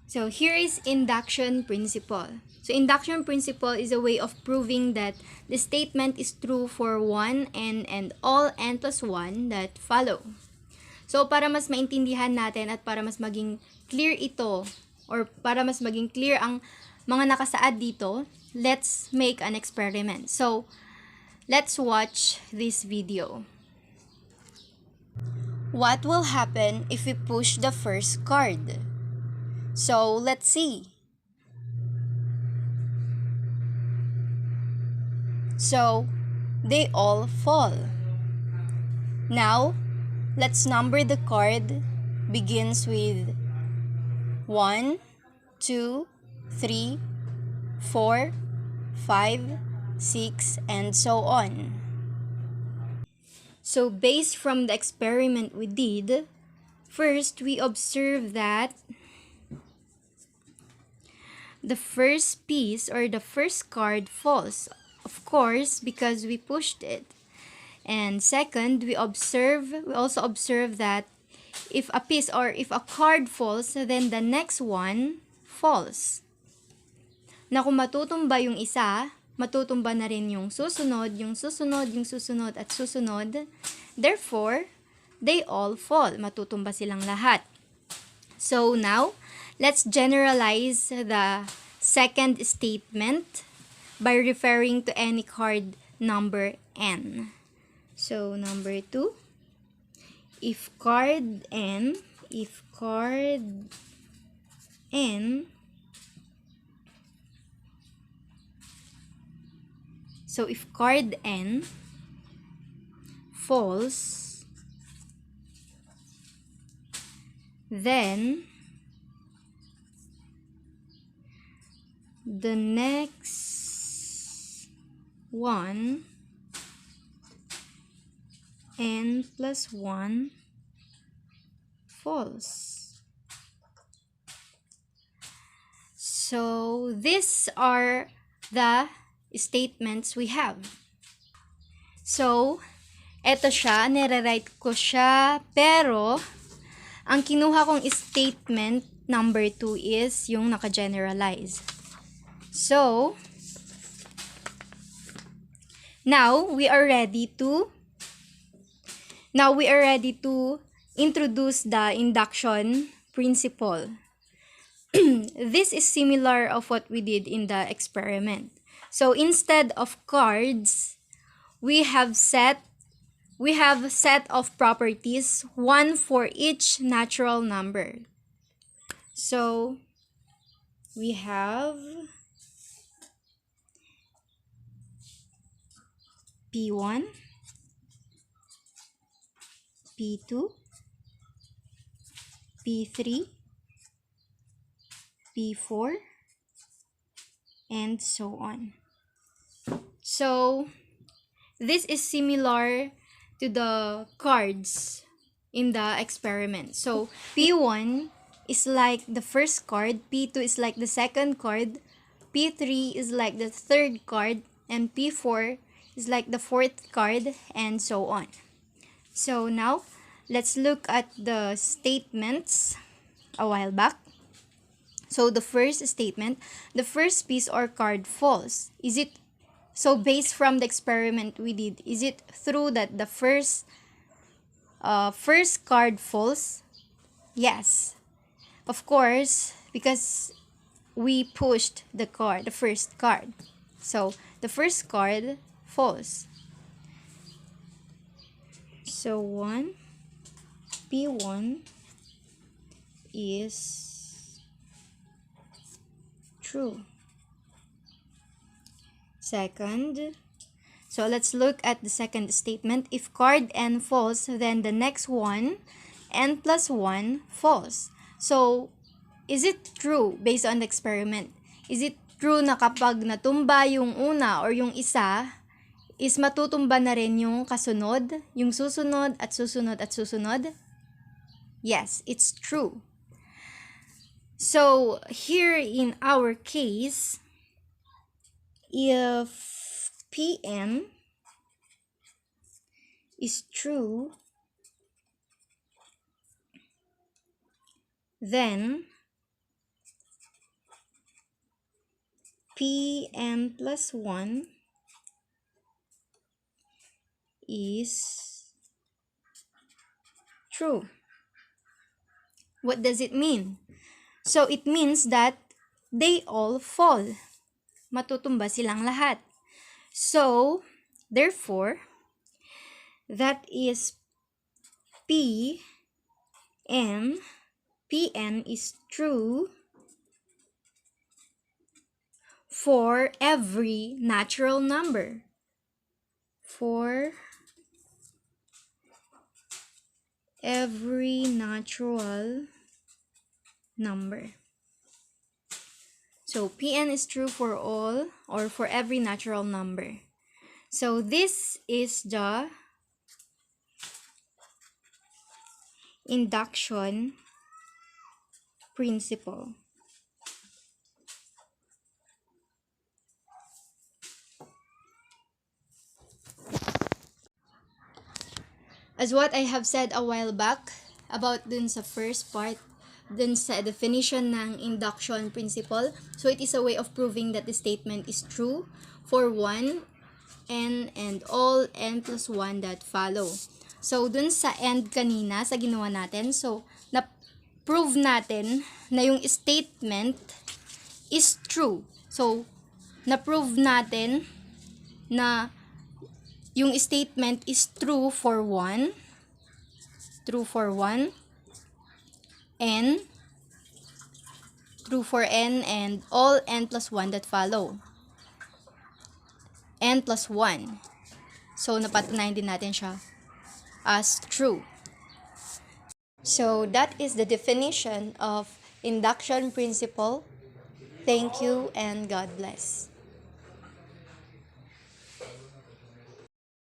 So here is induction principle. So induction principle is a way of proving that the statement is true for one and all n plus 1 that follow. So para mas maintindihan natin at para mas maging clear ito or para mas maging clear ang mga nakasaad dito, let's make an experiment. So let's watch this video. What will happen if we push the first card? So let's see. So they all fall. Now, let's number the card. Begins with 1, 2, 3, 4, 5, 6, and so on. So based from the experiment we did, first we observe that the first piece or the first card falls, of course, because we pushed it. And second, we also observe that if a piece or if a card falls, then the next one falls. Na kung matutumba yung isa, matutumba na rin yung susunod, yung susunod, yung susunod, at susunod. Therefore, they all fall. Matutumba silang lahat. So now, let's generalize the second statement by referring to any card number n. So, number 2, if card n, so if card n falls, then the next one n plus 1 falls. So these are the statements we have. So eto siya, nire-write ko siya, pero ang kinuha kong statement number 2 is yung naka-generalize. So now we are ready to introduce the induction principle. This is similar of what we did in the experiment. So instead of cards, we have set of properties, one for each natural number. So we have P1, P2, P3, P4, and so on. So this is similar to the cards in the experiment. So P1 is like the first card, P2 is like the second card, P3 is like the third card, and P4 is like the fourth card, and so on. So now, let's look at the statements a while back. So the first statement, the first piece or card falls. So based from the experiment we did, is it true that the first card falls? Yes. Of course, because we pushed the first card. So the first card falls. So P1 is true. Second, so let's look at the second statement. If card n falls, then the next one, n plus 1, falls. So, is it true based on the experiment? Is it true na kapag natumba yung una or yung isa, is matutumba na rin yung kasunod, yung susunod at susunod at susunod? Yes, it's true. So, here in our case, if Pn is true, then Pn plus 1 is true. What does it mean? So it means that they all fall. Matutumba silang lahat. So, therefore, that is Pn is true for every natural number. For every natural number. So, Pn is true for all or for every natural number. So, this is the induction principle. As what I have said a while back about dun sa first part, dun sa definition ng induction principle, so it is a way of proving that the statement is true for one n and all n plus 1 that follow. So, dun sa end kanina, sa ginawa natin, so, na-prove natin na yung statement is true. So, na-prove natin na yung statement is true for 1, n, true for n, and all n plus 1 that follow. N plus 1. So, napatunayan din natin siya as true. So, that is the definition of induction principle. Thank you and God bless.